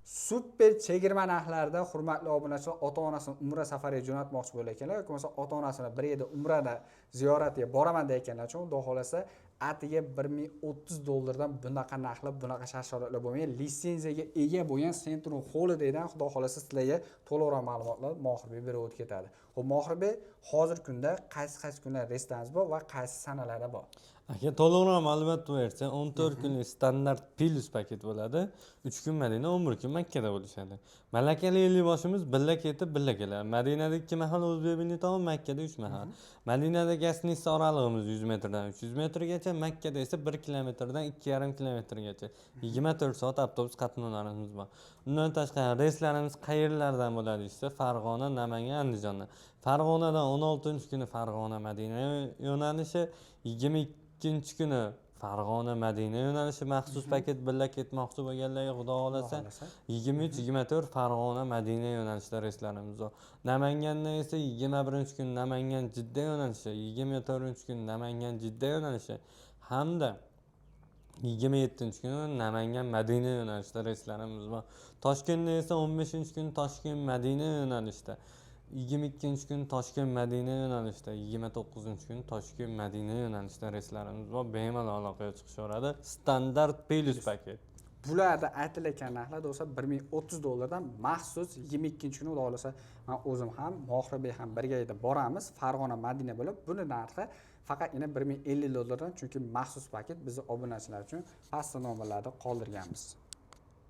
super chegirma narxlarda hurmatli obunachilar ota-onasini umra safariga jo'natmoqchi bo'layotganlar yoki bo'lmasa ota-onasini bir yerda umrada ziyoratiga boraman deyotganlar uchun xudo xolasa atiga $1030 bunaqa narxlar, bunaqa shart-sharoitlar bo'lmagan, litsenziyaga ega bo'lgan Centrum Holiday'dan xudo xolasa sizlarga to'liqroq ma'lumotlar Mohirbek berib o'tib ketadi. Xo'p, Mohirbek, hozirgi kunda qaysi kunlar reyslarimiz bor va qaysi sanalarda bor? Aka to'liqroq ma'lumot bersa 14 kunlik standart plus paket bo'ladi. 3 kun Madina, 11 kun Makkada bo'lishadi. Malakali ellikboshimiz billa ketib, billa keladi. Madinada 2 mahal o'zbek biletoni, Makkada 3 mahal. Madinada gastnitsa oralig'imiz 100 metrdan 300 metrgacha, Makkada esa 1 kilometrdan 2,5 kilometrgacha 24 soat avtobus qatnovlarimiz bor. Undan tashqari reyslarimiz qayerlardan bo'ladi desa, Farg'ona, Namangan, Andijondan. Farg'onadan 16-kuni Farg'ona Madina yo'nalishi, 22 kuni Farg'ona Madina yo'nalishi maxsus paket billa ketmoqchi bo'lganlarga xudo xolasa 23-24 Farg'ona Madina yo'nalishida reyslarimiz bor. Namangandan esa 21-kun Namangan Jidda yo'nalishi, 24-kun Namangan Jidda yo'nalishi hamda 27-kuni Namangan Madina yo'nalishida reyslarimiz bor. Toshkentda esa 15-kun Toshkent Madina yo'nalishida, 22-kun Toshkent Madina yo'nalishida, 29-kun Toshkent Madina yo'nalishida reyslarimiz bor. Bemalol aloqaga chiqishaveradi. Standart plus paket. Bularda aytilayotgan narxlar do'stlar $1030 maxsus 22-kuni xudo xolasa men o'zim ham Mohirbek ham birgalikda boramiz. Farg'ona Madina bo'lib, buni narxi faqatgina $1050 chunki maxsus paket bizning obunachilar uchun pastki nomerlarda qoldirganmiz.